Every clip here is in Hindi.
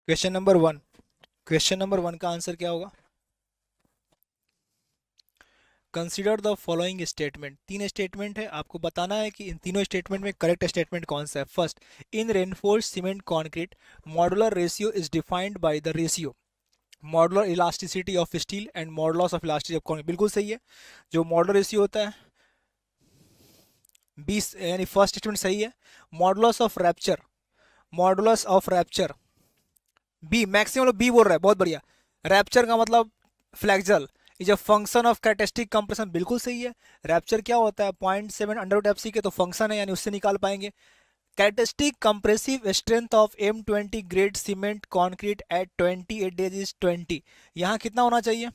क्वेश्चन नंबर वन का आंसर क्या होगा? Consider the following statement. तीन स्टेटमेंट है, आपको बताना है कि इन तीनों स्टेटमेंट में करेक्ट स्टेटमेंट कौन सा है। First, in reinforced cement concrete modular ratio is defined by the ratio modular elasticity of steel and modulus of elasticity of concrete. बिल्कुल सही है। जो मॉडुलर रेशियो होता है 20, यानी फर्स्ट स्टेटमेंट सही है। Modulus of rupture B, maximum B बोल रहा है, बहुत बढ़िया। रैप्चर का मतलब flexural is a function of characteristic compression, बिल्कुल सही है। रैप्चर क्या होता है? 0.7 अंडर रूट एफ सी के तो फंक्शन है, यानी उससे निकाल पाएंगे। Characteristic compressive strength of M20 grade cement concrete at 28 days is 20। यहाँ कितना होना चाहिए?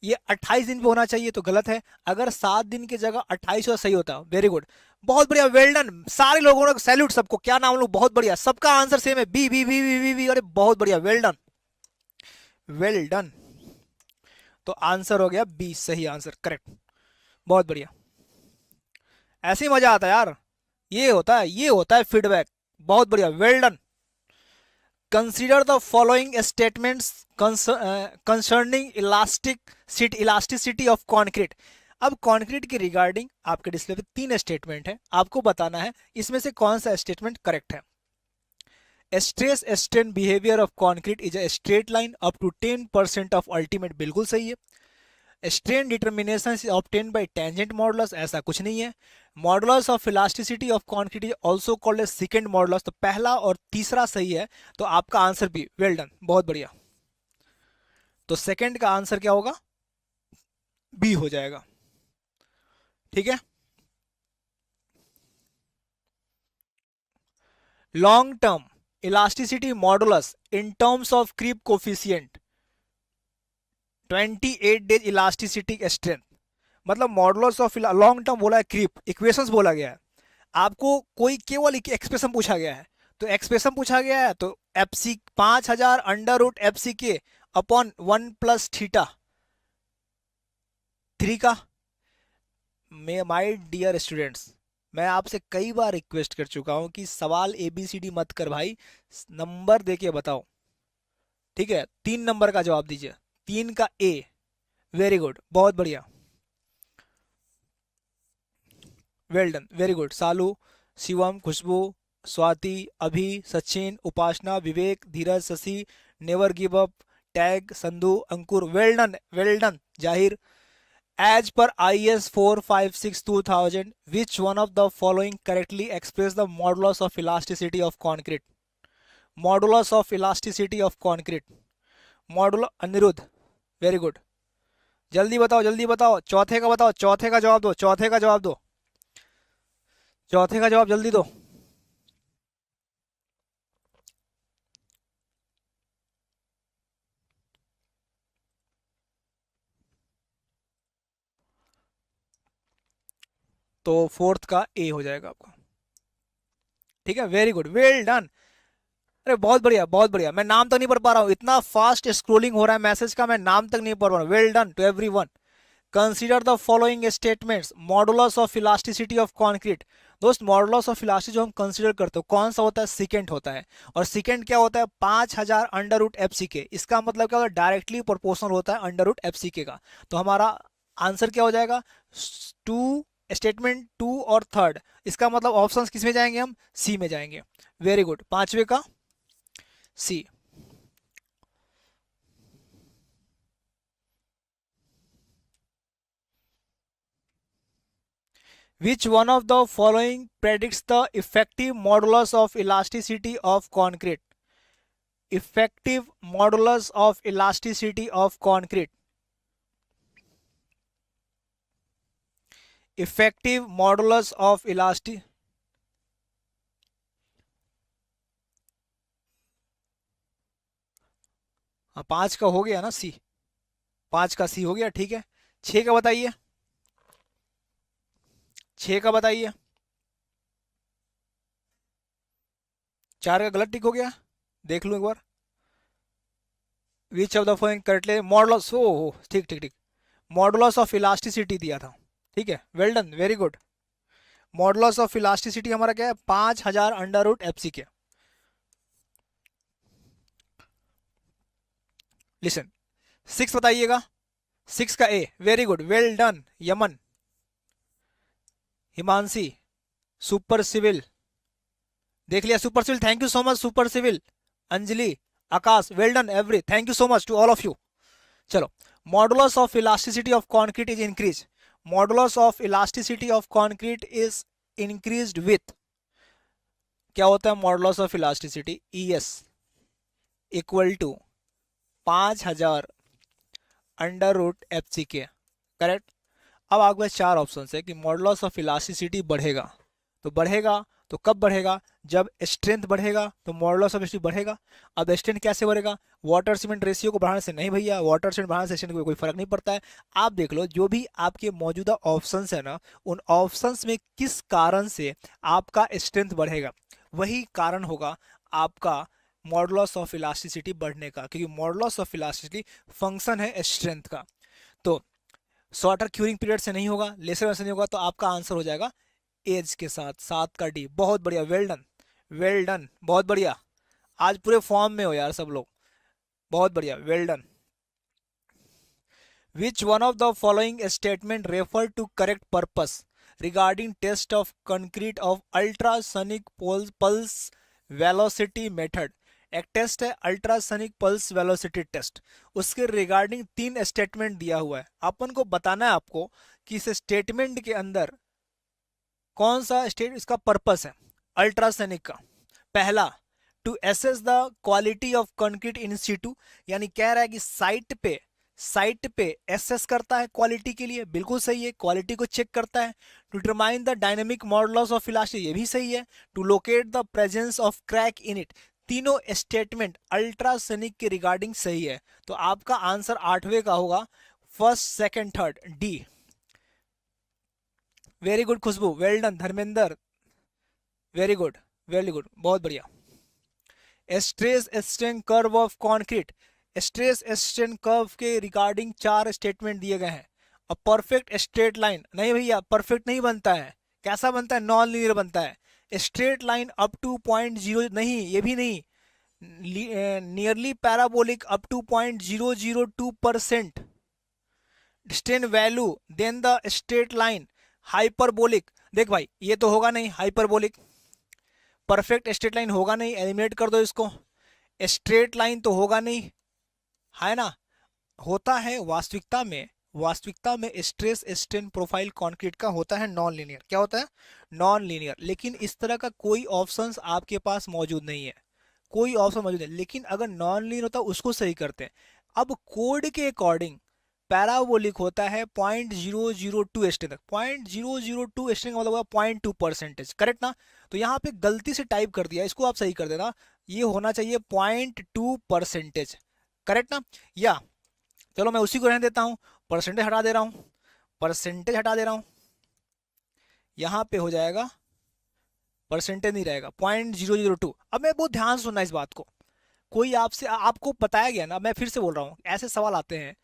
ये 28 दिन पे होना चाहिए, तो गलत है। अगर 7 दिन की जगह 28 हो सही होता। वेरी गुड, बहुत बढ़िया, वेल डन। सारे लोगों ने सैल्यूट सबको, क्या नाम लोग, बहुत बढ़िया, सबका आंसर सेम है, B B B B B B. अरे बहुत बढ़िया, वेल डन, वेल डन। तो आंसर हो गया बी, सही आंसर, करेक्ट। बहुत बढ़िया, ऐसे ही मजा आता है यार, ये होता है फीडबैक। बहुत बढ़िया, well done. Consider the following statements concerning elasticity of concrete. अब कॉन्क्रीट के रिगार्डिंग आपके डिस्प्ले पे तीन स्टेटमेंट है, आपको बताना है इसमें से कौन सा स्टेटमेंट करेक्ट है। Stress strain behaviour of concrete is a straight line up to 10% of ultimate, बिल्कुल सही है। Strain determination is obtained by tangent modulus, ऐसा कुछ नहीं है। Modulus of elasticity of concrete is also called as second modulus, तो पहला और तीसरा सही है, तो आपका आंसर भी वेल डन, बहुत बढ़िया। तो सेकंड का आंसर क्या होगा? बी हो जाएगा, ठीक है। Long term elasticity modulus in terms of creep coefficient 28 days elasticity strength, मतलब मॉडुलस ऑफ लॉन्ग टर्म बोला है, क्रीप इक्वेशंस बोला गया है। आपको कोई केवल एक्सप्रेशन पूछा गया है, तो एक्सप्रेशन पूछा गया है, तो F C 5000 under root F C के अपॉन 1+θ3 का। माय डियर स्टूडेंट्स, मैं आपसे कई बार रिक्वेस्ट कर चुका हूं कि सवाल ABCD मत कर भाई, नंबर देके बताओ, ठीक है। 3 नंबर का जवाब दीजिए, 3 का ए। वेरी गुड, बहुत बढ़िया, well done, very good. Salu, Shivam, Khushboo, Swati, Abhi, Sachin, Upasana, Vivek, Dheeraj, Shashi, never give up, tag, Sandhu, Ankur, well done, well done. Zahir, as पर IS 456/2000 which one of the following correctly express the modulus of elasticity of concrete. Modulus of elasticity of concrete, module, Anirudh, very good. जल्दी बताओ, जल्दी बताओ, चौथे का बताओ, चौथे का जवाब दो, चौथे का जवाब दो, चौथे का जवाब जल्दी दो। तो फोर्थ का ए हो जाएगा आपका, ठीक है। Very good, well done. अरे बहुत बढ़िया, बहुत बढ़िया। मैं नाम तक नहीं पढ़ पा रहा हूँ, इतना फास्ट स्क्रोलिंग हो रहा है मैसेज का, मैं नाम तक नहीं पढ़ पा रहा हूँ। Well done to everyone. Consider the following statements modulus of elasticity of concrete. दोस्त, मॉडुलस ऑफ इलास्टिसिटी जो हम कंसीडर करते हो कौन सा होता है? सेकेंड होता है। और सेकेंड क्या होता है? 5000 अंडर रूट एफ सी के। इसका मतलब क्या होता है? डायरेक्टली प्रोपोर्शनल होता है अंडर रूट एफ सी के का। तो हमारा आंसर क्या हो जाएगा? टू, स्टेटमेंट टू और थर्ड। इसका मतलब ऑप्शंस किस में जाएंगे? हम सी में जाएंगे। वेरी गुड, पांचवे का सी। Which one of the following predicts the effective modulus of elasticity of concrete? Effective modulus of elasticity of concrete. Effective modulus of elastic. हाँ, 5 का हो गया ना सी, 5 का सी हो गया, ठीक है। 6 का बताइए, 6 का बताइए। 4 का गलत टिक हो गया, देख लूं एक बार। Which of the following correctly modulus, ओ ठीक ठीक ठीक, मॉडुलस ऑफ इलास्टिसिटी दिया था, ठीक है। Well done, very good. Modulus of elasticity हमारा क्या है? 5000 अंडर रूट एफ सी के। लिसन, 6 बताइएगा, 6 का A, very good, well done Yaman, Himanshi, super civil, देख लिया super civil, thank you so much super civil, Anjali, Akash, well done every, thank you so much to all of you. चलो, modulus of elasticity of concrete is increase, modulus of elasticity of concrete is increased with, क्या होता है modulus of elasticity, ES equal to 5000 under root FCK, correct. अब आपके पास 4 ऑप्शन है कि मॉडुलस ऑफ इलास्टिसिटी बढ़ेगा, तो बढ़ेगा तो कब बढ़ेगा, जब स्ट्रेंथ बढ़ेगा तो मॉडुलस ऑफ इलास्टिसिटी बढ़ेगा। अब स्ट्रेंथ कैसे बढ़ेगा, वाटर सीमेंट रेशियो को बढ़ाने से नहीं भैया, वाटर सीमेंट बढ़ाने से स्ट्रेंथ को कोई फर्क नहीं पड़ता है। आप देख लो जो भी आपके मौजूदा ऑप्शंस है ना, उन ऑप्शंस में किस कारण से आपका स्ट्रेंथ बढ़ेगा, वही कारण होगा आपका मॉडुलस ऑफ इलास्टिसिटी बढ़ने का, क्योंकि मॉडुलस ऑफ इलास्टिसिटी फंक्शन है स्ट्रेंथ का। तो शॉर्टर क्यूरिंग पीरियड से नहीं होगा, लेसर से नहीं होगा, तो आपका आंसर हो जाएगा एज के साथ, 7 का डी। बहुत बढ़िया, वेल डन, वेल डन, बहुत बढ़िया, आज पूरे फॉर्म में हो यार सब लोग, बहुत बढ़िया, well done. Which one of the following statement refer to correct purpose regarding test of concrete of ultrasonic pulse velocity method, एक टेस्ट है अल्ट्रासोनिक पल्स वेलोसिटी टेस्ट, उसके रिगार्डिंग 3 स्टेटमेंट दिया हुआ है, अपन को बताना है आपको कि इस स्टेटमेंट के अंदर कौन सा स्टेट इसका पर्पस है अल्ट्रासोनिक का। पहला, to assess the quality of concrete in situ, यानी कह रहा है कि साइट पे एसेस करता है क्वालिटी के लिए, बिल्कुल सही है, क्वालिटी को चेक करता है। To determine the dynamic modulus of elasticity, ये भी सही है। To locate the presence of crack in it, तीनों स्टेटमेंट अल्ट्रासोनिक के रिगार्डिंग सही है, तो आपका आंसर 8वें का होगा, first second third, D. Very good Khushboo, well done Dharmendra, very good, very good, बहुत बढ़िया। Stress strain curve of concrete, stress strain curve के रिगार्डिंग 4 स्टेटमेंट दिए गए हैं। अब परफेक्ट स्ट्रेट लाइन, नहीं भैया परफेक्ट नहीं बनता है, कैसा बनता है, नॉन लीनियर बनता है। स्ट्रेट लाइन अप टू 0.0 नहीं, ये भी नहीं, nearly parabolic up to 0.002% strain value, then the straight line hyperbolic, देख भाई ये तो होगा नहीं हाइपरबोलिक, परफेक्ट स्ट्रेट लाइन होगा नहीं, एलिमिनेट कर दो इसको, स्ट्रेट लाइन तो होगा नहीं, है ना। होता है वास्तविकता में स्ट्रेस स्ट्रेन प्रोफाइल कंक्रीट का होता है नॉन लीनियर, क्या होता है, नॉन लीनियर, लेकिन इस तरह का कोई ऑप्शंस आपके पास मौजूद नहीं है, कोई ऑप्शन मौजूद है, लेकिन अगर नॉन लीनियर होता उसको सही करते हैं। अब कोड के अकॉर्डिंग पैराबोलिक होता है 0.002 स्ट्रेन तक, 0.002 स्ट्रेन का मतलब होगा 0.2%, करेक्ट ना। तो यहाँ पे गलती से टाइप कर दिया, इसको आप सही कर देना, ये होना चाहिए 0.2%, करेक्ट ना। या चलो मैं उसी को रहने देता हूँ, परसेंटेज हटा दे रहा हूँ, परसेंटेज हटा दे रहा हूँ, यहाँ पे हो जाएगा परसेंटेज नहीं रहेगा 0.002। अब मैं बहुत ध्यान से सुनना इस बात को, कोई आपसे आपको बताया गया ना, मैं फिर से बोल रहा हूँ, ऐसे सवाल आते हैं।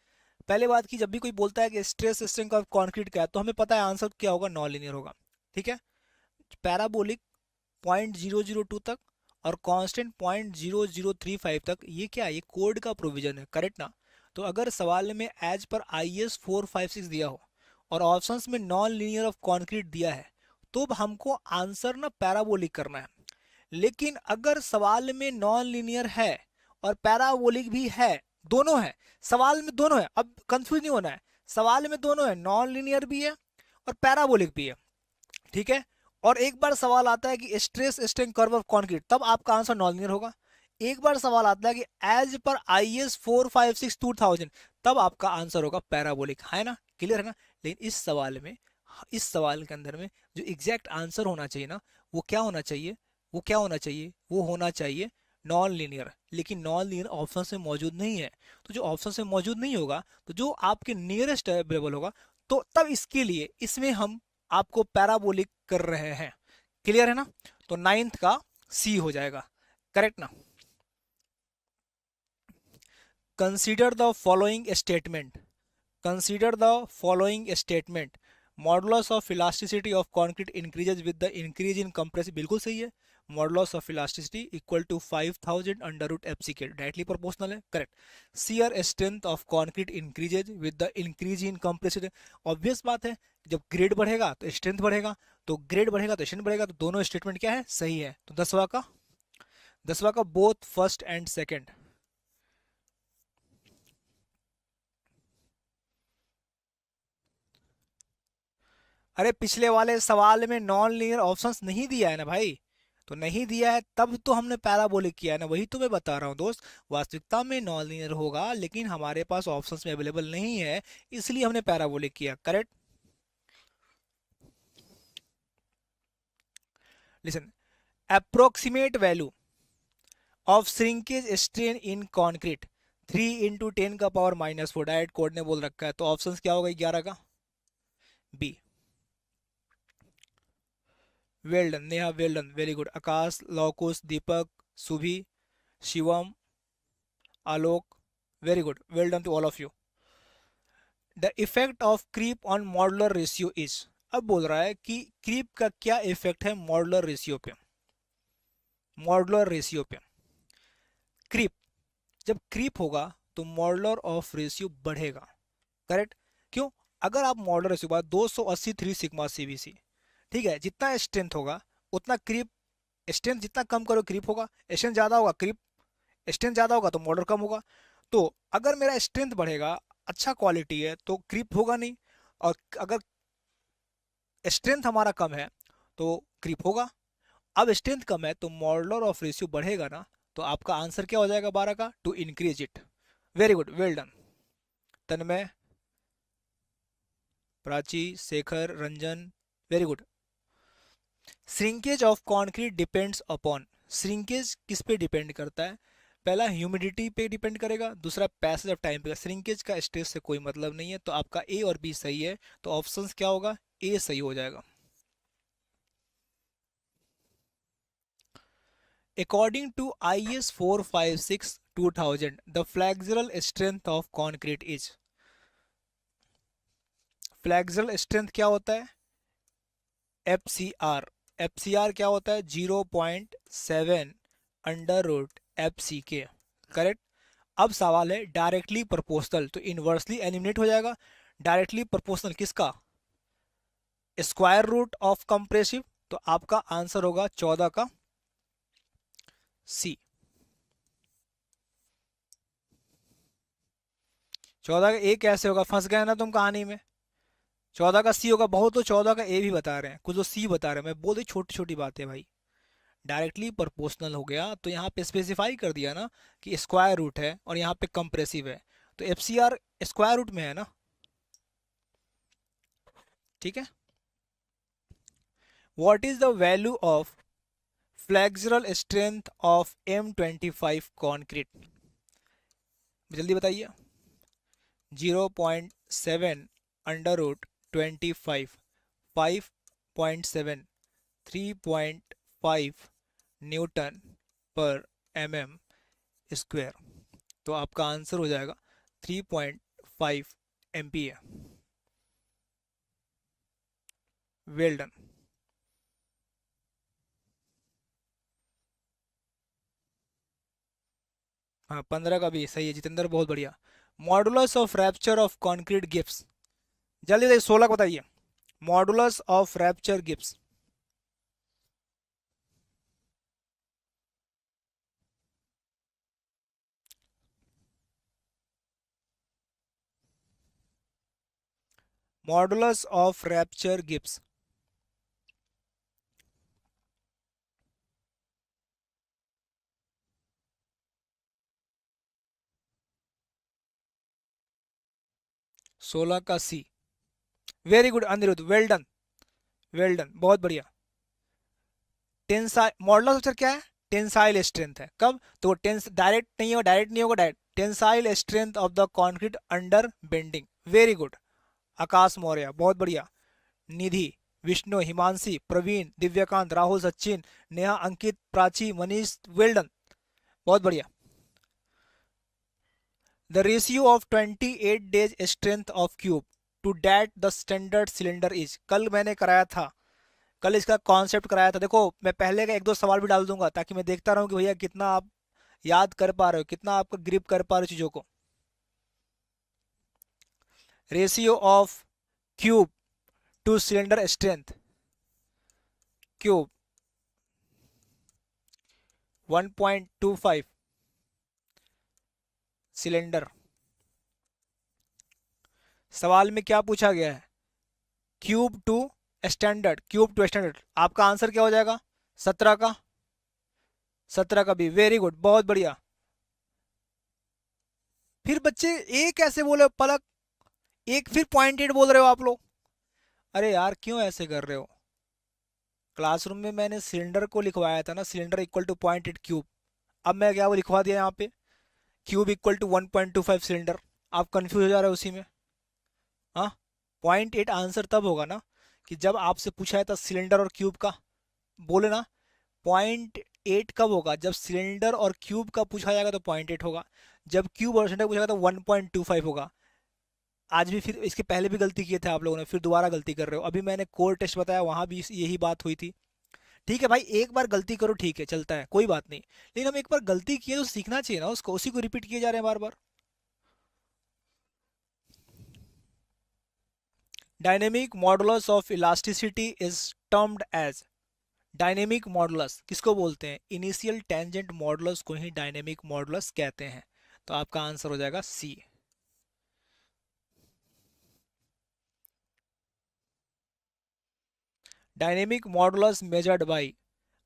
पहले बात की जब भी कोई बोलता है कि स्ट्रेस स्ट्रेन ऑफ कंक्रीट का है, तो हमें पता है आंसर क्या होगा, नॉन लीनियर होगा, ठीक है। पैराबोलिक 0.002 तक और कांस्टेंट 0.0035 तक, ये क्या है, ये कोड का प्रोविजन है, करेक्ट ना। तो अगर सवाल में एज पर IS 456 दिया हो और ऑप्शंस में नॉन लीनियर ऑफ कंक्रीट दिया है, तो हमको आंसर ना पैराबोलिक करना है। लेकिन अगर सवाल में नॉन लीनियर है और पैराबोलिक भी है, दोनों है, सवाल में दोनों है, अब कंफ्यूज नहीं होना है, सवाल में दोनों है, नॉन लीनियर भी है और पैराबोलिक भी है, ठीक है। और एक बार सवाल आता है कि stress strain curve of concrete, तब आपका आंसर नॉन लीनियर होगा। एक बार सवाल आता है कि एज पर IS 456 2000, तब आपका आंसर होगा पैराबोलिक, है ना, क्लियर है ना। लेकिन इस सवाल के अंदर में जो एग्जैक्ट आंसर होना चाहिए ना, वो क्या होना चाहिए, वो होना चाहिए नॉन लीनियर, लेकिन नॉन लीनियर ऑप्शन में मौजूद नहीं है। तो जो ऑप्शन में मौजूद नहीं होगा, तो जो आपके नियरेस्ट अवेलेबल होगा, तो तब इसके लिए इसमें हम आपको पैराबोलिक कर रहे हैं, क्लियर है ना। तो 9th का सी हो जाएगा, करेक्ट ना। Consider the following statement, consider the following statement, modulus of elasticity of concrete increases with the increase in compressive, बिल्कुल सही है। Modulus of elasticity equal to 5000 under root F C के, डायरेक्टली प्रोपोर्शनल है, correct. Shear strength of concrete increases with the increase in compressive, obvious बात है, जब ग्रेड बढ़ेगा तो स्ट्रेंथ बढ़ेगा, तो ग्रेड बढ़ेगा तो स्ट्रेंथ बढ़ेगा, तो दोनों स्टेटमेंट क्या है, सही है। तो 10वां का बोथ फर्स्ट एंड सेकंड। अरे पिछले वाले सवाल में नॉन लीनियर ऑप्शंस नहीं दिया है ना भाई, तो नहीं दिया है तब तो हमने पैराबोलिक किया है ना, वही तो मैं बता रहा हूँ दोस्त। वास्तविकता में नॉन लीनियर होगा लेकिन हमारे पास ऑप्शंस में अवेलेबल नहीं है, इसलिए हमने पैराबोलिक किया, correct. Listen, approximate value of shrinkage strain in concrete 3 × 10⁻⁻⁴, direct code ने बोल रखा है, तो ऑप्शंस क्या होगा 11 का, B. Well done Neha, well done, very good. Akash, Laukush, Deepak, Subhi, Shivam, Alok, very good, well done to all of you. The effect of creep on modular ratio is, अब बोल रहा है कि क्रीप का क्या इफेक्ट है मॉडुलर रेशियो पे, मॉडुलर रेशियो पे। क्रीप, जब क्रीप होगा तो मॉडुलर ऑफ रेशियो बढ़ेगा, करेक्ट। क्यों? अगर आप मॉडुलर रेशियो बात 280 3 सिग्मा सीबीसी, ठीक है, जितना स्ट्रेंथ होगा उतना क्रीप, स्ट्रेंथ जितना कम करो क्रीप होगा, स्ट्रेंथ ज्यादा होगा क्रीप, स्ट्रेंथ ज्यादा होगा तो मॉडुलर कम होगा। तो अगर मेरा स्ट्रेंथ बढ़ेगा, अच्छा क्वालिटी है, तो क्रीप होगा नहीं, और अगर स्ट्रेंथ हमारा कम है तो क्रीप होगा। अब स्ट्रेंथ कम है तो मॉडुलर ऑफ रेशियो बढ़ेगा ना, तो आपका आंसर क्या हो जाएगा 12 का, to increase it. Very good, well done. Tanmay, Prachi, Shekhar, Ranjan, very good. Shrinkage of concrete depends upon, shrinkage किस पे डिपेंड करता है, पहला ह्यूमिडिटी पे डिपेंड करेगा, दूसरा पैसेज ऑफ टाइम पे। श्रिंकेज का स्ट्रेस से कोई मतलब नहीं है, तो आपका ए और बी सही है, तो ऑप्शंस क्या होगा, ए सही हो जाएगा। According to IS 456/2000 the flexural strength of concrete is, flexural strength क्या होता है, FCR, FCR क्या होता है 0.7 अंडर रूट FCK, करेक्ट। अब सवाल है डायरेक्टली प्रोपोर्शनल, तो इनवर्सली एलिमिनेट हो जाएगा। डायरेक्टली प्रोपोर्शनल किसका, स्क्वायर रूट ऑफ कंप्रेसिव, तो आपका आंसर होगा 14 का सी। 14 का ए कैसे होगा, फंस गए ना तुम कहानी में। 14 का सी होगा, बहुत तो 14 का ए भी बता रहे हैं, कुछ तो सी बता रहे हैं, मैं बोल दी छोटी छोटी बातें भाई। डायरेक्टली प्रोपोर्शनल हो गया तो यहाँ पे स्पेसिफाई कर दिया ना कि स्क्वायर रूट है और यहाँ पे कंप्रेसिव है, तो FCR स्क्वायर रूट में है ना, ठीक है। What is the value of flexural strength of M25 concrete, जल्दी बताइए। 0.7 अंडर रूट 25, 5.7, 3.5 न्यूटन पर mm स्क्वायर, तो आपका आंसर हो जाएगा 3.5 MPa। Well done. हाँ 15 का भी सही है जितेंद्र, बहुत बढ़िया। Modulus of rupture of concrete gives, जल्दी जल्दी 16 बताइए। Modulus of rupture gives, modulus of rupture gives, सोलह का C. Very good Anirudh, well done, well done, बहुत बढ़िया। टेंसाइल मॉडुलस ऑफ क्या है, टेंसाइल स्ट्रेंथ है, कब, तो टेंस डायरेक्ट नहीं होगा, डायरेक्ट नहीं होगा, direct tensile strength of the concrete under bending. Very good Akash Maurya, बहुत बढ़िया। निधि, विष्णु, हिमांशी, प्रवीण, दिव्यकांत, राहुल, सचिन, नेहा, अंकित, प्राची, मनीष, वेल डन, बहुत बढ़िया। The ratio of 28 days strength of cube to that the standard cylinder is. कल मैंने कराया था, कल इसका कॉन्सेप्ट कराया था। देखो मैं पहले का एक दो सवाल भी डाल दूंगा ताकि मैं देखता रहूं कि भैया कितना आप याद कर पा रहे हो, कितना आपका ग्रिप कर पा रहे हो चीजों को। Ratio of cube two cylinder strength, cube 1.25 cylinder. सवाल में क्या पूछा गया है, cube two standard, cube two standard. आपका आंसर क्या हो जाएगा, 17 का, 17 का भी, वेरी गुड, बहुत बढ़िया। फिर बच्चे एक कैसे बोले पलक, एक फिर 0.8 बोल रहे हो आप लोग, अरे यार क्यों ऐसे कर रहे हो। क्लासरूम में मैंने सिलेंडर को लिखवाया था ना, सिलेंडर इक्वल टू 0.8 क्यूब। अब मैं क्या वो लिखवा दिया यहाँ पे, क्यूब इक्वल टू 1.25 सिलेंडर। आप कंफ्यूज हो जा रहे हो उसी में। हाँ, 0.8 आंसर तब होगा ना कि जब आपसे पूछा था सिलेंडर और क्यूब का, बोले ना 0.8 कब होगा, जब सिलेंडर और क्यूब का पूछा जाएगा तो 0.8 होगा, जब क्यूब और सिलेंडर पूछा जाएगा तो 1.25 होगा। आज भी फिर इसके पहले भी गलती किए थे आप लोगों ने, फिर दोबारा गलती कर रहे हो। अभी मैंने कोर टेस्ट बताया, वहां भी यही बात हुई थी। ठीक है भाई, एक बार गलती करो ठीक है, चलता है, कोई बात नहीं, लेकिन हम एक बार गलती किए तो सीखना चाहिए ना उसको, उसी को रिपीट किए जा रहे हैं बार बार। Dynamic modulus of elasticity is termed as, dynamic modulus किसको बोलते हैं, इनिशियल टेंजेंट मॉडुलस को ही डायनेमिक मॉडुलस कहते हैं। तो आपका आंसर हो जाएगा सी। डायनेमिक मॉडुलस मेजर्ड बाय,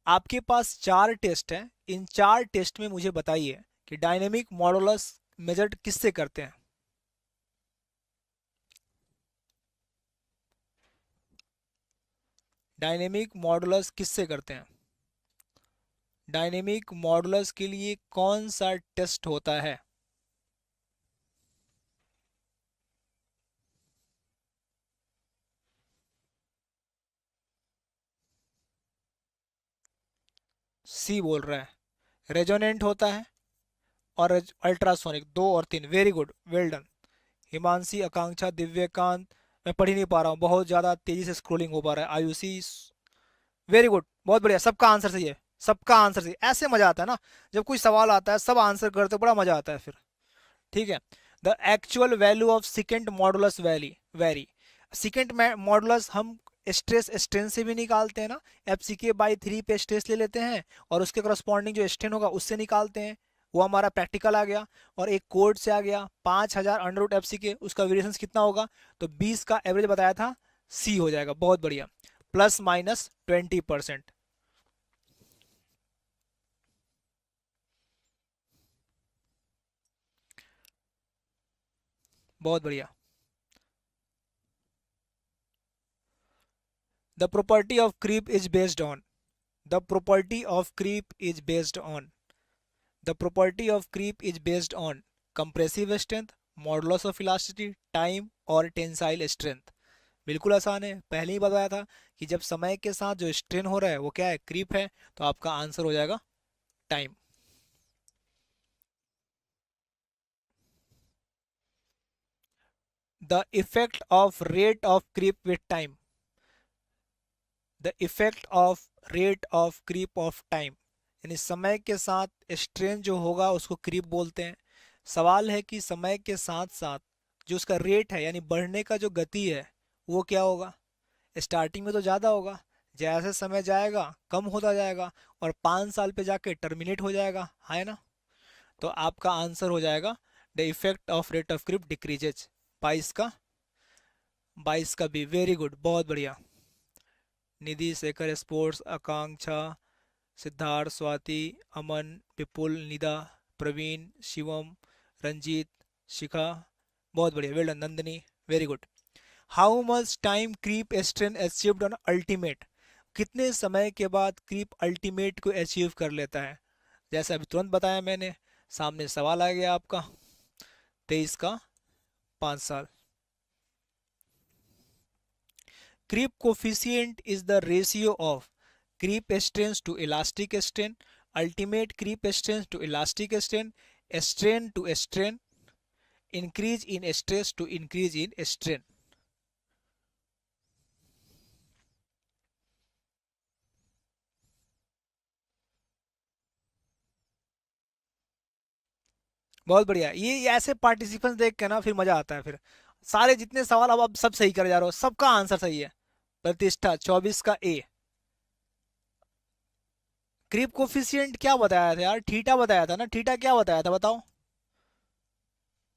आपके पास 4 टेस्ट हैं, इन 4 टेस्ट में मुझे बताइए कि डायनेमिक मॉडुलस मेजर्ड किससे करते हैं। डायनेमिक मॉडुलस किससे करते हैं, डायनेमिक मॉडुलस के लिए कौन सा टेस्ट होता है। सी बोल रहा है, रेजोनेंट होता है और अल्ट्रासोनिक, 2 और 3, very good, well done. Himanshi, Akanksha, Divyakant, मैं पढ़ ही नहीं पा रहा हूँ, बहुत ज़्यादा तेज़ी से स्क्रोलिंग हो पा रहा है। आयुषी, वेरी गुड, बहुत बढ़िया, सबका आंसर सही है, सबका आंसर सही। ऐसे मजा आता है ना, जब कोई सवाल आता है सब आंसर करते, बड़ा मजा आता है फिर। ठीक है, the actual value of second modulus very, second modulus हम स्ट्रेस स्ट्रेन से भी निकालते हैं ना, FCK/3 पे स्ट्रेस ले लेते हैं और उसके करस्पॉन्डिंग जो स्ट्रेन होगा उससे निकालते हैं। वो हमारा प्रैक्टिकल आ गया, और एक कोड से आ गया 5000 अंडर रूट FCK, उसका वेरिएशन कितना होगा, तो 20 का एवरेज बताया था, सी हो जाएगा, बहुत बढ़िया, ±20%। बहुत बढ़िया। The property of creep is based on, the property of creep is based on, the property of creep is based on compressive strength, modulus of elasticity, time और टेंसाइल स्ट्रेंथ। बिल्कुल आसान है, पहले ही बताया था कि जब समय के साथ जो स्ट्रेन हो रहा है वो क्या है, क्रीप है, तो आपका आंसर हो जाएगा time. The effect of rate of creep with time, the effect of rate of creep of time, यानी समय के साथ स्ट्रेन जो होगा उसको क्रीप बोलते हैं। सवाल है कि समय के साथ साथ जो उसका रेट है, यानी बढ़ने का जो गति है, वो क्या होगा। स्टार्टिंग में तो ज़्यादा होगा, जैसे समय जाएगा कम होता जाएगा, और 5 साल पे जाके टर्मिनेट हो जाएगा, है ना। तो आपका आंसर हो जाएगा the effect of rate of creep decreases. 22 का भी, वेरी गुड, बहुत बढ़िया। निधि, शेखर, स्पोर्ट्स, आकांक्षा, सिद्धार्थ, स्वाति, अमन, विपुल, निदा, प्रवीण, शिवम, रंजीत, शिखा, बहुत बढ़िया, well done. Nandini, very good. How much time creep strain achieved on ultimate, कितने समय के बाद क्रीप अल्टीमेट को अचीव कर लेता है। जैसे अभी तुरंत बताया मैंने, सामने सवाल आ गया आपका, 23 का 5 साल। Creep coefficient is the ratio of creep strains to elastic strain, ultimate creep strains to elastic strain, strain to strain, increase in stress to increase in strain। बहुत बढ़िया। ये ऐसे पार्टिसिपेंट्स देख के ना फिर मजा आता है। फिर सारे जितने सवाल अब सब सही करे जा रहे हो, सबका आंसर सही है। प्रतिष्ठा 24 का ए। क्रीप कोफिशिएंट क्या बताया था यार? थीटा बताया था ना? थीटा क्या बताया था बताओ?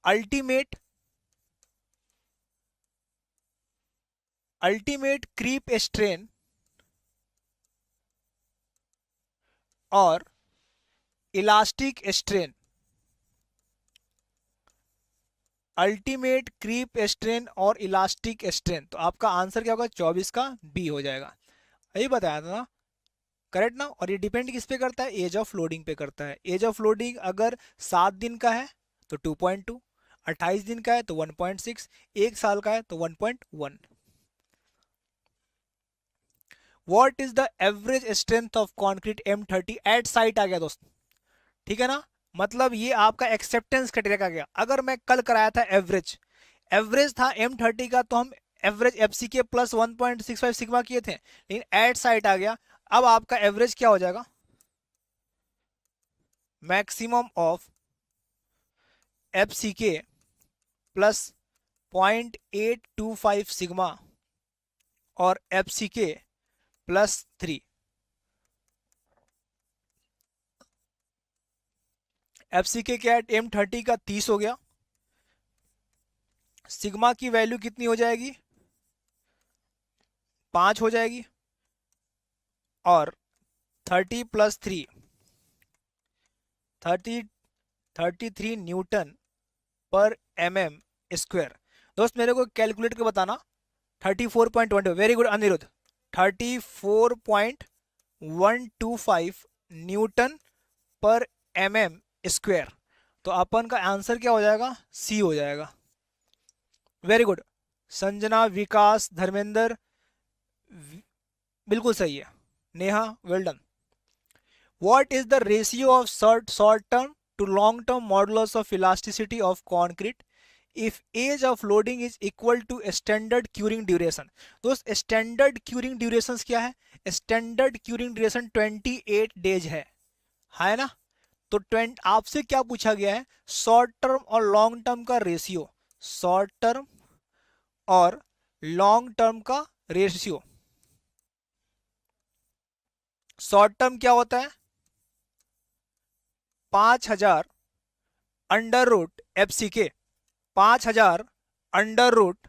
अल्टीमेट अल्टीमेट क्रीप स्ट्रेन और elastic strain. Ultimate creep strain और इलास्टिक स्ट्रेन। तो आपका आंसर क्या होगा? 24 का बी हो जाएगा। यही बताया था ना? करेक्ट ना? और ये डिपेंड किस पे करता है? एज ऑफ लोडिंग पे करता है। एज ऑफ लोडिंग अगर 7 दिन का है तो 2.2, 28 दिन का है तो 1.6, 1 साल का है तो 1.1। What is the average strength of concrete M30 at site? आ गया दोस्त, ठीक है ना? मतलब ये आपका एक्सेप्टेंस क्राइटेरिया का गया। अगर मैं कल कराया था एवरेज, एवरेज था M30 का, तो हम एवरेज FCK प्लस 1.65 सिग्मा किए थे, लेकिन एट साइट आ गया। अब आपका एवरेज क्या हो जाएगा? Maximum of FCK plus 0.825 sigma और FCK प्लस 3। FCK क्या है? M30 का 30 हो गया। सिग्मा की वैल्यू कितनी हो जाएगी? 5 हो जाएगी। और 30 प्लस 3, 33 न्यूटन पर MM²। दोस्त मेरे को कैलकुलेट के बताना। 34.1, वेरी गुड अनिरुद्ध। 34.125 न्यूटन पर MM²। तो अपन का आंसर क्या हो जाएगा? सी हो जाएगा। वेरी गुड संजना, विकास, धर्मेंद्र, बिल्कुल सही है। Neha, well done. What is the ratio of short term to long term modulus of elasticity of concrete if age of loading is equal to standard curing duration? दोस्त स्टैंडर्ड क्यूरिंग ड्यूरेशन क्या है? स्टैंडर्ड क्यूरिंग ड्यूरेशन 28 डेज है ना? तो आपसे क्या पूछा गया है? शॉर्ट टर्म और लॉन्ग टर्म का रेशियो। शॉर्ट टर्म और लॉन्ग टर्म का रेशियो। शॉर्ट टर्म क्या होता है? 5000 under root FCK। 5000 under root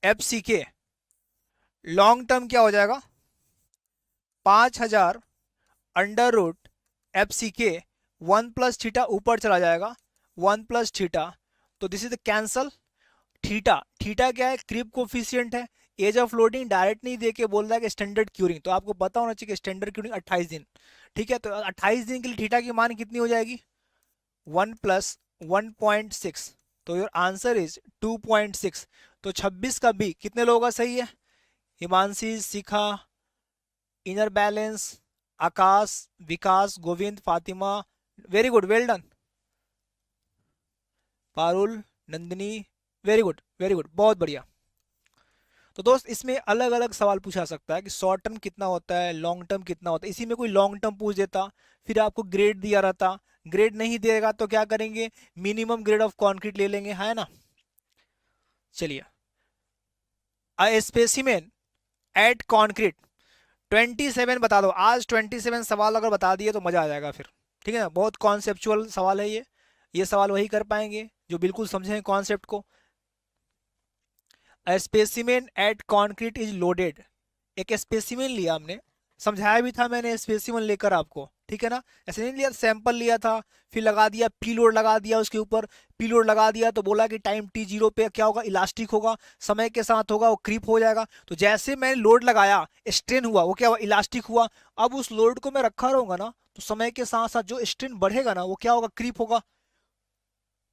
FCK। Long term क्या हो जाएगा? 5000 under root FCK। 1 plus theta ऊपर चला जाएगा, 1 प्लस थीटा। तो this is the cancel. Theta, theta क्या है? क्रीप कोफिशिएंट है। एज ऑफ लोडिंग डायरेक्ट नहीं देके बोल रहा है कि स्टैंडर्ड क्यूरिंग, तो आपको पता होना चाहिए कि स्टैंडर्ड क्यूरिंग 28 दिन। ठीक है, तो 28 दिन के लिए थीटा की मान कितनी हो जाएगी? 1 प्लस 1.6। तो योर आंसर इज 2.6। तो 26 का बी कितने लोगों का सही है? Himanshi, Shikha, inner balance, Akash, Vikas, Govind, Fatima, very good, well done. Parul, Nandini, very good very good, बहुत बढ़िया। तो दोस्त इसमें अलग अलग सवाल पूछा सकता है कि शॉर्ट टर्म कितना होता है, लॉन्ग टर्म कितना होता है। इसी में कोई लॉन्ग टर्म पूछ देता, फिर आपको ग्रेड दिया रहता। ग्रेड नहीं देगा तो क्या करेंगे? मिनिमम ग्रेड ऑफ कंक्रीट ले लेंगे, है ना? चलिए, अ स्पेसिमेन एट कंक्रीट 27 बता दो। आज 27 सवाल अगर बता दिए तो मजा आ जाएगा फिर। ठीक है ना? बहुत कॉन्सेप्चुअल सवाल है ये सवाल वही कर पाएंगे जो बिल्कुल समझें कॉन्सेप्ट को। A specimen at concrete is loaded। एक स्पेसिमेन लिया हमने, समझाया भी था मैंने स्पेसिमेन लेकर आपको, ठीक है ना? ऐसे नहीं लिया, सैंपल लिया था, फिर लगा दिया, पी लोड लगा दिया उसके ऊपर। पी लोड लगा दिया तो बोला कि टाइम T0 पे क्या होगा? इलास्टिक होगा, समय के साथ होगा वो क्रीप हो जाएगा। तो जैसे मैंने लोड लगाया, स्ट्रेन हुआ, वो क्या हुआ? इलास्टिक हुआ। अब उस लोड को मैं रखा रहूंगा ना, तो समय के साथ साथ जो स्ट्रेन बढ़ेगा ना, वो क्या होगा? क्रीप होगा।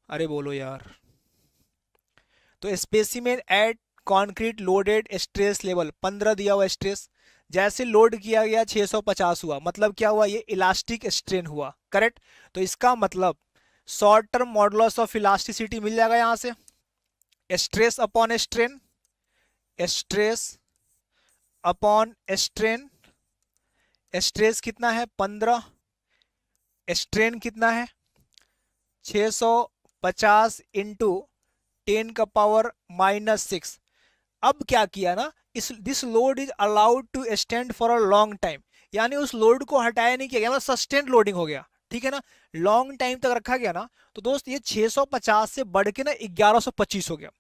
अरे बोलो यार। तो specimen at concrete loaded, stress level 15 दिया हुआ स्ट्रेस। जैसे लोड किया गया 650 हुआ, मतलब क्या हुआ? ये इलास्टिक स्ट्रेन हुआ। करेक्ट? तो इसका मतलब short term modulus of elasticity मिल जाएगा यहां से। Stress upon strain, stress upon strain. Stress कितना है? 15। स्ट्रेन कितना है? 650 इंटू 10⁻⁻6। अब क्या किया ना, इस this load is allowed to stand for a long time, यानी उस लोड को हटाया नहीं किया गया, मतलब सस्टेन लोडिंग हो गया, ठीक है ना, लॉन्ग टाइम तक रखा गया ना। तो दोस्त ये 650 से बढ़ के ना 1125 हो गया।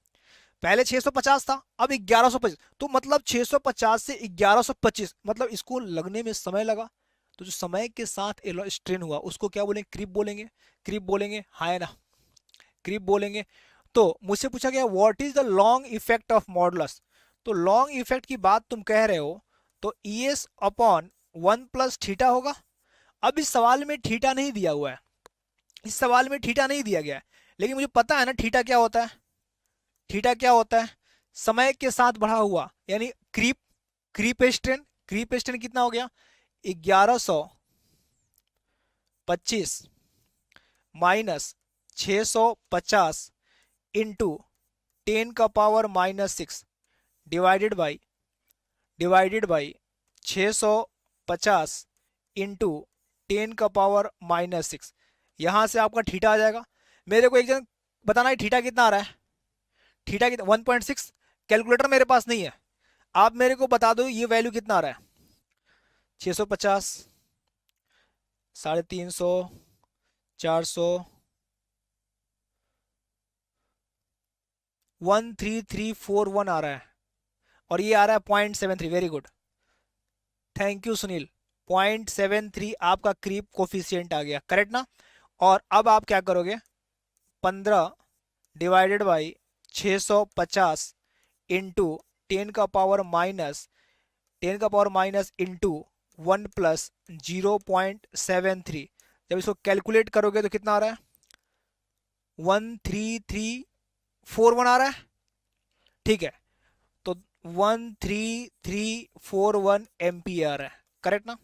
पहले 650 था, अब 1125, तो मतलब 650 से 1125, मतलब इसको लगने में समय लगा। तो जो समय के साथ स्ट्रेन हुआ उसको क्या बोलेंगे, क्रीप बोलेंगे। क्रीप बोलेंगे, हाँ है ना, क्रीप बोलेंगे। तो मुझसे पूछा गया what is the long effect of modulus. तो लॉन्ग इफेक्ट की बात तुम कह रहे हो तो ES अपॉन 1 + थीटा होगा। अब इस सवाल में थीटा नहीं दिया हुआ है, इस सवाल में थीटा नहीं दिया गया है, लेकिन मुझे पता है ना थीटा क्या होता है। थीटा क्या होता है, समय के साथ बढ़ा हुआ, यानी creep, creep strain. Creep strain कितना हो गया, 1125 minus 650 into 10⁻⁻6 divided by 650 into 10⁻⁻6। यहां से आपका थीटा आ जाएगा। मेरे को एक जन बताना है थीटा कितना आ रहा है, थीटा कितना, 1.6। कैलकुलेटर मेरे पास नहीं है, आप मेरे को बता दो ये वैल्यू कितना आ रहा है। 650, 350, 400, 13341 आ रहा है, और ये आ रहा है 0.73। Very good, thank you Sunil. 0.73 आपका क्रीप कोफिशियंट आ गया, करेक्ट ना। और अब आप क्या करोगे, 15 डिवाइडेड बाई 650 इंटू 10⁻⁻10⁻⁻ इंटू 1 + 0.73। जब इसको कैलकुलेट करोगे तो कितना आ रहा है, 13341 आ रहा है, ठीक है। तो 13341 एम्पियर है, करेक्ट ना।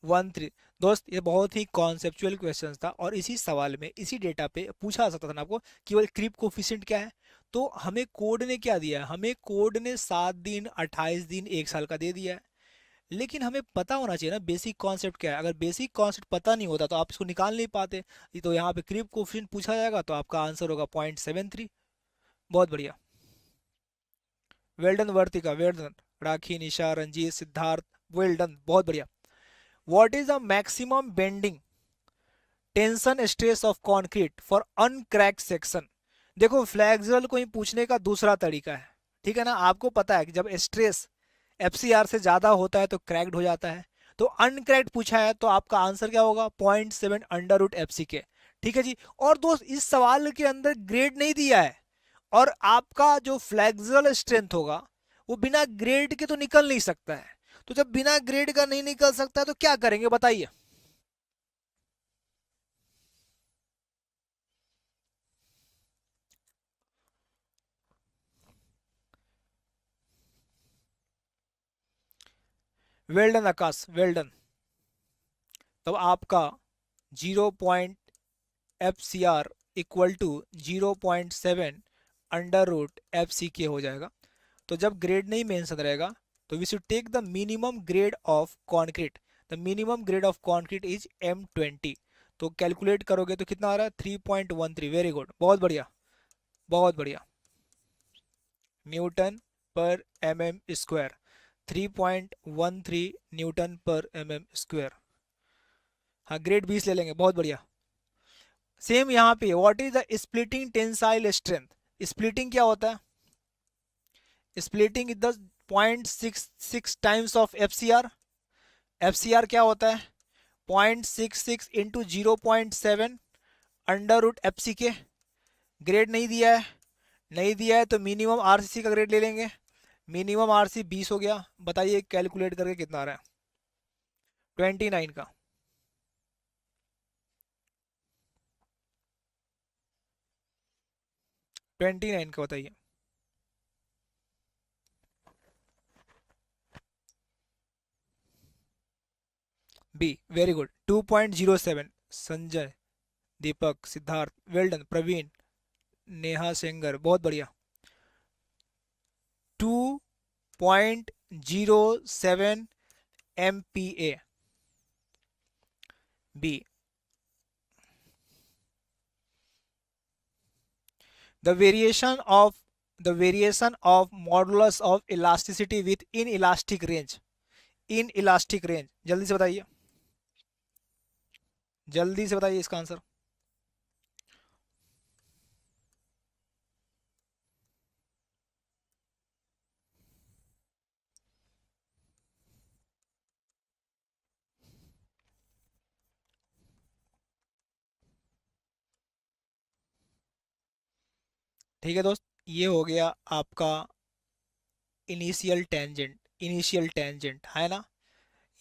13। दोस्त ये बहुत ही कॉन्सेप्चुअल क्वेश्चन था, और इसी सवाल में इसी डेटा पे पूछा जा सकता था ना आपको केवल क्रीप कोफिशिएंट क्या है। तो हमें कोड ने क्या दिया है, हमें कोड ने 7 दिन 28 दिन 1 साल का दे दिया है, लेकिन हमें पता होना चाहिए ना बेसिक कॉन्सेप्ट क्या है। अगर बेसिक कॉन्सेप्ट पता नहीं होता तो आप इसको निकाल नहीं पाते। तो यहाँ पे क्रीप कोफिशिएंट पूछा जाएगा तो आपका आंसर होगा 0.73। बहुत बढ़िया, well done Vartika, well done Rakhi, Nisha, Ranjit, Siddharth, well done, बहुत बढ़िया। What is the maximum bending tension stress of concrete for uncracked section. देखो फ्लेक्सुरल को ही पूछने का दूसरा तरीका है, ठीक है ना। आपको पता है कि जब स्ट्रेस FCR से ज्यादा होता है तो क्रैक्ड हो जाता है। तो अनक्रैक्ड पूछा है तो आपका आंसर क्या होगा, 0.7 √FCK, ठीक है जी। और दोस्त इस सवाल के अंदर ग्रेड नहीं दिया है, और आपका जो फ्लेक्सुरल स्ट्रेंथ होगा वो बिना ग्रेड के तो निकल नहीं सकता है। तो जब बिना ग्रेड का नहीं निकल सकता है तो क्या करेंगे बताइए। वेल डन आकाश, वेल डन। तब आपका 0.FCR इक्वल टू 0.7 √FCK हो जाएगा। तो जब ग्रेड नहीं मेंशन रहेगा तो we should take the minimum grade of concrete. The minimum grade of concrete is M20। तो कैलकुलेट करोगे तो कितना आ रहा है, 3.13। वेरी गुड, बहुत बढ़िया, बहुत बढ़िया। न्यूटन पर mm², 3.13 न्यूटन पर mm²। हाँ ग्रेड 20 ले लेंगे, बहुत बढ़िया। सेम यहाँ पे what is the splitting tensile strength. Splitting क्या होता है, splitting is the 0.66 times of FCR। FCR क्या होता है, 0.66 इंटू 0.7 √FCK। ग्रेड नहीं दिया है, नहीं दिया है तो मिनिमम RCC का ग्रेड ले लेंगे। मिनिमम RC 20 हो गया, बताइए कैलकुलेट करके कितना आ रहा है, 29 का। बताइए। B, very good, 2.07। Sanjay, Deepak, Siddharth, well done, Praveen, Neha Sengar, बहुत बढ़िया। 2.07 MPa, B. The variation of modulus of elasticity with in elastic range. In elastic range, जल्दी से बताइए, जल्दी से बताइए इसका आंसर। ठीक है दोस्त, ये हो गया आपका इनिशियल टेंजेंट है ना।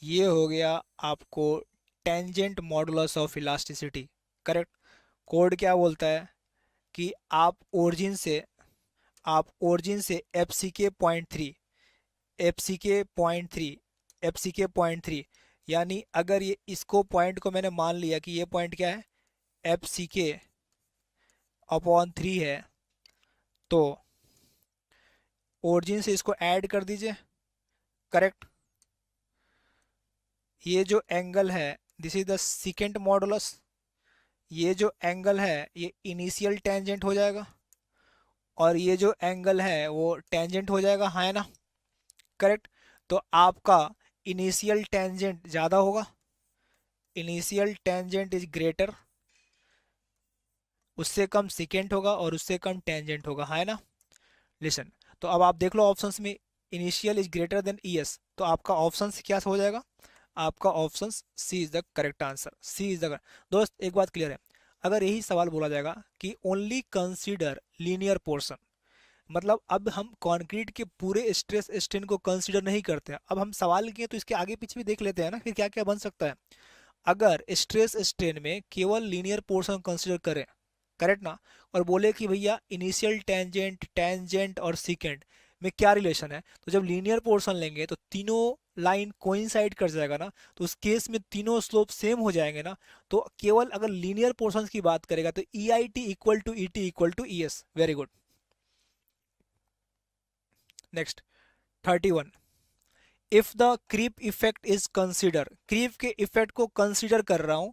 ये हो गया आपको tangent modulus of elasticity. Correct. Code क्या बोलता है कि आप ओरिजिन से एफ सी के पॉइंट थ्री यानी अगर ये इसको पॉइंट को मैंने मान लिया कि ये पॉइंट क्या है, एफ सी के अपॉन 3 है, तो ओरिजिन से इसको ऐड कर दीजिए। करेक्ट। ये जो एंगल है, this is the second modulus. ये जो एंगल है ये इनिशियल टेंजेंट हो जाएगा, और ये जो एंगल है वो टेंजेंट हो जाएगा, हाँ है ना। करेक्ट। तो आपका इनिशियल टेंजेंट ज़्यादा होगा, इनिशियल टेंजेंट इज ग्रेटर, उससे कम सेकेंट होगा और उससे कम टेंजेंट होगा, है ना। लिसन, तो अब आप देख लो ऑप्शंस में, initial is greater than E S, तो आपका ऑप्शन क्या हो जाएगा, आपका option C is the correct answer. C is the दोस्त एक बात क्लियर है, अगर यही सवाल बोला जाएगा कि ओनली कंसीडर लीनियर पोर्शन, मतलब अब हम कंक्रीट के पूरे स्ट्रेस स्ट्रेन को कंसीडर नहीं करते हैं, अब हम सवाल किए तो इसके आगे पीछे भी देख लेते हैं ना, फिर क्या क्या बन सकता है। अगर स्ट्रेस स्ट्रेन में केवल लीनियर पोर्शन कंसीडर करें, करेक्ट ना, और बोले कि भैया इनिशियल टेंजेंट, टेंजेंट और सीकेंट में क्या रिलेशन है, तो जब लीनियर पोर्शन लेंगे तो तीनों लाइन कोइंसाइड कर जाएगा ना, तो उस केस में तीनों स्लोप सेम हो जाएंगे ना। तो केवल अगर लीनियर पोर्शन की बात करेगा तो E I T equal to E T equal to E S. Very good. Next 31, if the creep effect is consider, creep के इफेक्ट को कंसिडर कर रहा हूं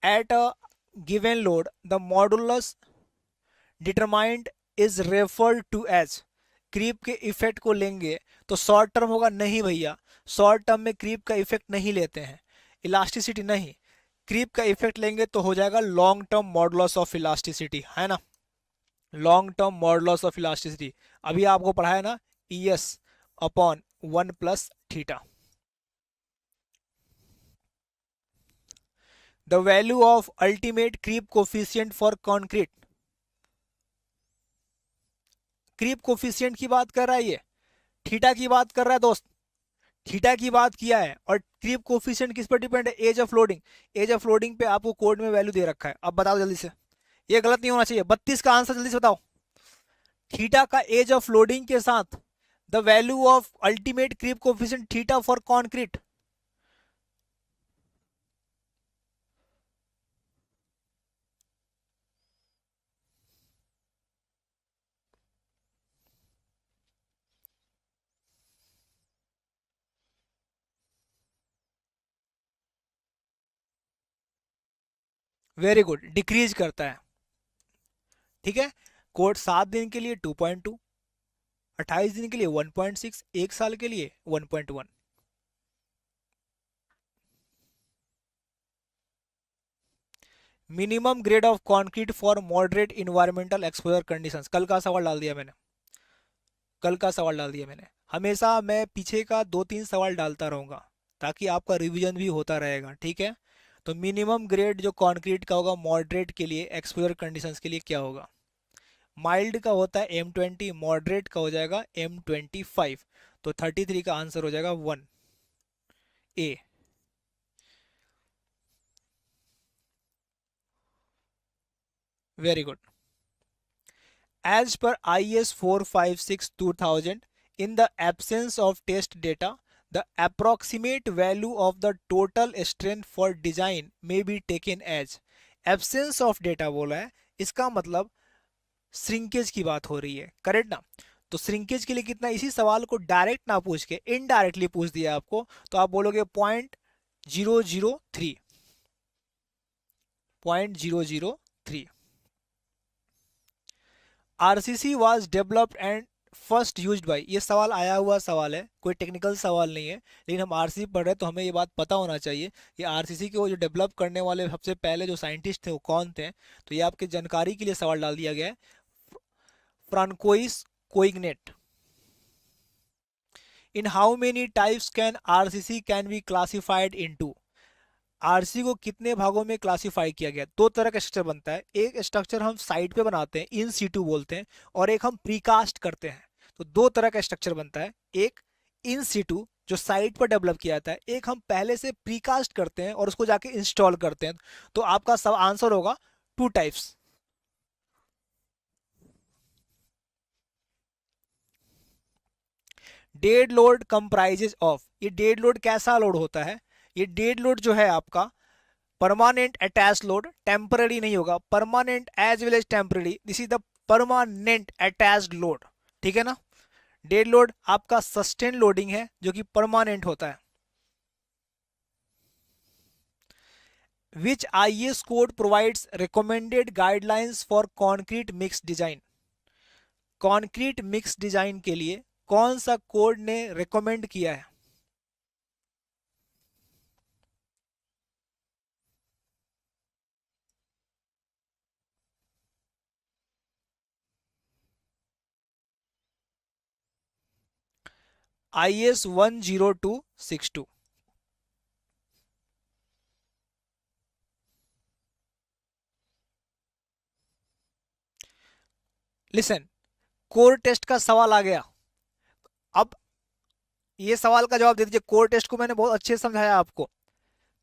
at a given load, the modulus determined is referred to as, creep के इफेक्ट को लेंगे तो शॉर्ट टर्म होगा, नहीं भैया शॉर्ट टर्म में क्रीप का इफेक्ट नहीं लेते हैं, इलास्टिसिटी नहीं, क्रीप का इफेक्ट लेंगे तो हो जाएगा long term modulus of elasticity, है ना। Long term modulus of elasticity अभी आपको पढ़ा है ना, E S upon 1 + theta. The value of ultimate creep coefficient for concrete, creep coefficient की बात कर रहा है ये, थीटा की बात कर रहा है दोस्त, थीटा की बात किया है, और क्रीप कोफिशिएंट किस पर डिपेंड है, age of loading. Age of loading पे आपको कोड में वैल्यू दे रखा है, अब बताओ जल्दी से, ये गलत नहीं होना चाहिए, 32 का आंसर जल्दी से बताओ। थीटा का एज ऑफ लोडिंग के साथ the value of ultimate creep coefficient theta for concrete. Very good, decrease करता है। ठीक है, कोड 7 दिन के लिए 2.2, 28 दिन के लिए 1.6, 1 साल के लिए 1.1। Minimum grade of concrete for moderate environmental exposure conditions, कल का सवाल डाल दिया मैंने, कल का सवाल डाल दिया मैंने। हमेशा मैं पीछे का 2-3 सवाल डालता रहूंगा ताकि आपका रिवीजन भी होता रहेगा, ठीक है। तो मिनिमम ग्रेड जो कंक्रीट का होगा मॉडरेट के लिए, एक्सपोजर कंडीशंस के लिए क्या होगा, माइल्ड का होता है M20, मॉडरेट का हो जाएगा M25, तो 33 का आंसर हो जाएगा 1A। Very good. As per IS 456/2000, in the absence of test data, the approximate value of the total strength for design may be taken as, absence of data बोला है, इसका मतलब श्रिंकेज की बात हो रही है, करेक्ट ना। तो श्रिंकेज के लिए कितना, इसी सवाल को डायरेक्ट ना पूछ के इनडायरेक्टली पूछ दिया आपको, तो आप बोलोगे 0.003, 0.003। RCC was developed and first used by, ये सवाल आया हुआ सवाल है, कोई टेक्निकल सवाल नहीं है, लेकिन हम आरसीसी पढ़ रहे हैं तो हमें ये बात पता होना चाहिए। ये आरसीसी को जो डेवलप करने वाले सबसे पहले जो साइंटिस्ट थे वो कौन थे, तो ये आपके जानकारी के लिए सवाल डाल दिया गया है। Francois Coignet. In how many types can RCC can be classified into, RC को कितने भागों में क्लासिफाई किया गया? दो तरह का स्ट्रक्चर बनता है, एक स्ट्रक्चर हम साइट पे बनाते हैं, इन सीटू बोलते हैं, और एक हम प्रीकास्ट करते हैं। तो दो तरह का स्ट्रक्चर बनता है, एक इन सीटू जो साइट पर डेवलप किया जाता है, एक हम पहले से प्रीकास्ट करते हैं और उसको जाके इंस्टॉल करते हैं। तो आपका सब आंसर होगा two types. Dead load comprises of, ये डेड लोड कैसा लोड होता है? ये डेड लोड जो है आपका परमानेंट अटैच लोड, टेम्पररी नहीं होगा, permanent as well as temporary, this is the permanent attached load, ठीक है ना। डेड लोड आपका सस्टेन लोडिंग है जो कि परमानेंट होता है। Which IS code provides recommended guidelines for concrete mix design, concrete mix design के लिए कौन सा कोड ने रिकमेंड किया है? IS 10262। लिसन, कोर टेस्ट का सवाल आ गया। अब ये सवाल का जवाब दे दीजिए। कोर टेस्ट को मैंने बहुत अच्छे से समझाया आपको।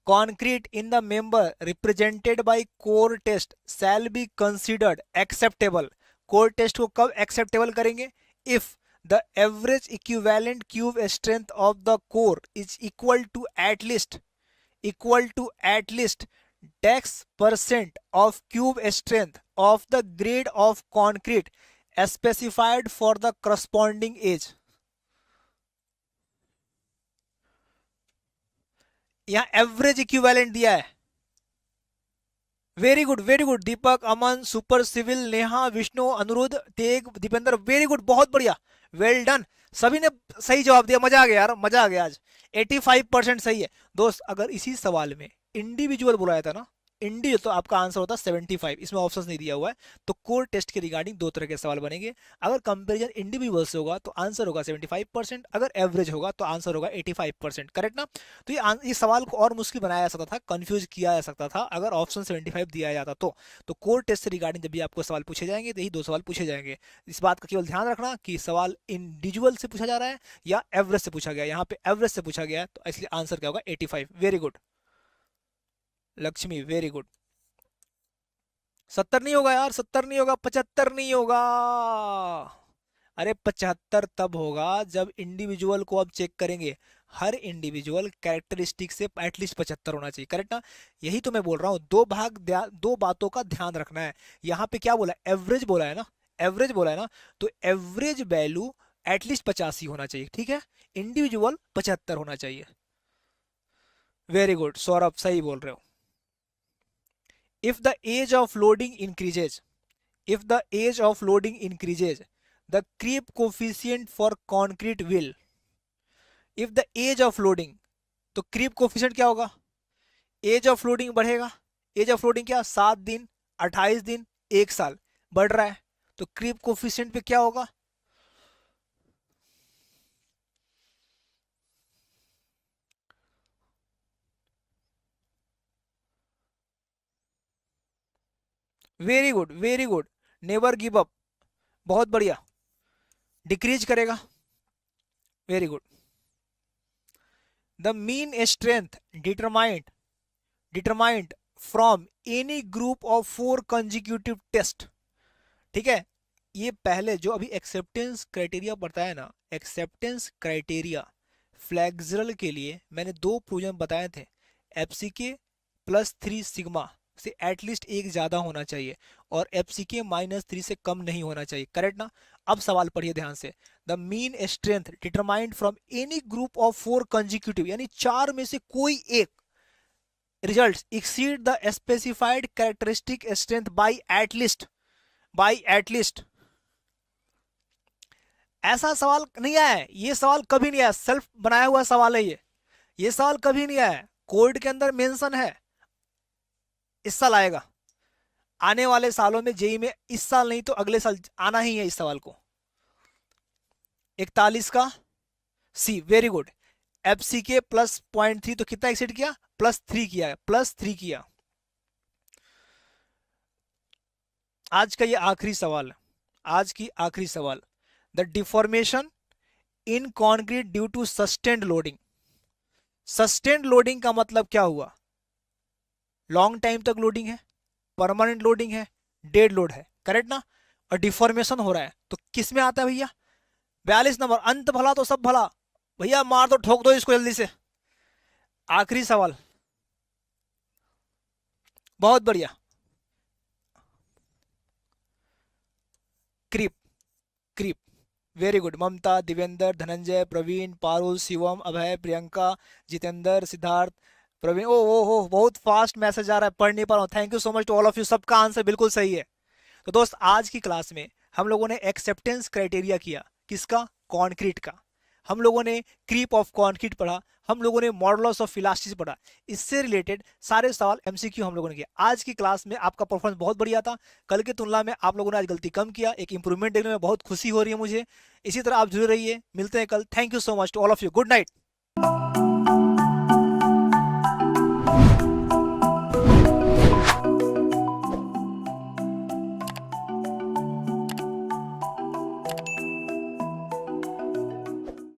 Concrete in the member represented by core test shall be considered acceptable. Core test को कब एक्सेप्टेबल करेंगे? If the average equivalent cube strength of the core is equal to at least डेक्स% of cube strength of the grade of concrete specified for the corresponding age। यहां एवरेज इक्विवेलेंट दिया है। Very good, very good. Deepak, Aman, super civil, Neha, Vishnu, Anurudh, Teg, Dipendra, very good, बहुत बढ़िया, वेल डन। सभी ने सही जवाब दिया, मजा आ गया यार, मजा आ गया आज। 85% सही है दोस्त। अगर इसी सवाल में इंडिविजुअल बुलाया था ना, इंडिविजुअल, तो आपका आंसर होता 75। इसमें ऑप्शंस नहीं दिया हुआ है। तो कोर टेस्ट के रिगार्डिंग दो तरह के सवाल बनेंगे। अगर कंपेरिजन इंडिविजुअल से होगा तो आंसर होगा 75%, अगर एवरेज होगा तो आंसर होगा 85%। करेक्ट ना? तो ये सवाल को और मुश्किल बनाया जा सकता था, कंफ्यूज किया जा सकता था अगर ऑप्शन 75 दिया जाता तो कोर टेस्ट से रिगार्डिंग जब भी आपको सवाल पूछे जाएंगे तो यही दो सवाल पूछे जाएंगे। इस बात का केवल ध्यान रखना कि सवाल इंडिविजुअल से पूछा जा रहा है या एवरेज से पूछा गया। यहाँ पे एवरेज से पूछा गया है तो इसलिए आंसर क्या होगा? 85। Very good Lakshmi, very good. 70 नहीं होगा यार, 70 नहीं होगा, 75 नहीं होगा। अरे 75 तब होगा जब इंडिविजुअल को अब चेक करेंगे। हर इंडिविजुअल कैरेक्टरिस्टिक से एटलीस्ट 75 होना चाहिए। करेक्ट ना? यही तो मैं बोल रहा हूँ, दो बातों का ध्यान रखना है। यहाँ पे क्या बोला? एवरेज बोला है ना, एवरेज बोला है ना, तो एवरेज वैल्यू एटलीस्ट 85 होना चाहिए, ठीक है। इंडिविजुअल 75 होना चाहिए। वेरी गुड सौरभ, सही बोल रहे हो। If the age of loading increases, if the age of loading increases the creep coefficient for concrete will, if the age of loading, तो creep coefficient क्या होगा? एज ऑफ लोडिंग बढ़ेगा। एज ऑफ लोडिंग क्या? 7 दिन, 28 दिन, 1 साल बढ़ रहा है, तो क्रीप कोफिशिएंट पे क्या होगा? Very good, very good. Never give up, बहुत बढ़िया। डिक्रीज करेगा, very good. The mean strength determined from any group of 4 consecutive test, ठीक है। ये पहले जो अभी एक्सेप्टेंस क्राइटेरिया बताया ना, एक्सेप्टेंस क्राइटेरिया फ्लैक्सरल के लिए मैंने दो प्रूजन बताए थे। एफसीके +3 सिग्मा से एटलीस्ट एक ज्यादा होना चाहिए और एफसीके -3 से कम नहीं होना चाहिए। करेक्ट ना? अब सवाल पढ़िए ध्यान से। The mean strength determined from any group of 4 consecutive, यानी 4 में से कोई एक result exceed the specified characteristic strength by at least ऐसा सवाल नहीं आया है, ये सवाल कभी नहीं आया, सेल्फ बनाया हुआ सवाल है ये सवाल कभी नहीं आया है, कोड के अंदर मेंशन है। इस साल आएगा, आने वाले सालों में जेई में, इस साल नहीं तो अगले साल आना ही है इस सवाल को। 41 का C, very good. F C के +0.3 तो कितना एक्सीड किया, +3 किया, +3 किया। आज का ये आखिरी सवाल, आज की आखिरी सवाल, the deformation in concrete due to sustained loading. Sustained loading का मतलब क्या हुआ, लॉन्ग टाइम तक लोडिंग है, परमानेंट लोडिंग है, डेड लोड है, करेक्ट ना, और डिफॉर्मेशन हो रहा है, तो किस में आता है भैया, 42 नंबर। अंत भला तो सब भला, भैया मार दो, ठोक दो इसको जल्दी से। आखिरी सवाल, बहुत बढ़िया। Creep, creep, very good. Mamta, Divendra, Dhananjay, Praveen, Parul, Shivam, Abhay, Priyanka, Jitendra, Siddharth, Praveen. ओ ओ हो, बहुत फास्ट मैसेज आ रहा है, पढ़ नहीं पा रहा हूँ। Thank you so much to all of you, सबका आंसर बिल्कुल सही है। तो दोस्त, आज की क्लास में हम लोगों ने एक्सेप्टेंस क्राइटेरिया किया, किसका, कॉन्क्रीट का। हम लोगों ने क्रीप ऑफ कॉन्क्रीट पढ़ा, हम लोगों ने मॉडुलस ऑफ इलास्टिसिटी पढ़ा, इससे रिलेटेड सारे सवाल एमसीक्यू हम लोगों ने किया। आज की क्लास में आपका परफॉर्मेंस बहुत बढ़िया था, कल की तुलना में आप लोगों ने आज गलती कम किया, एक इंप्रूवमेंट देखने में बहुत खुशी हो रही है मुझे। इसी तरह आप जुड़े रहिए, मिलते हैं कल। Thank you so much to all of you, good night.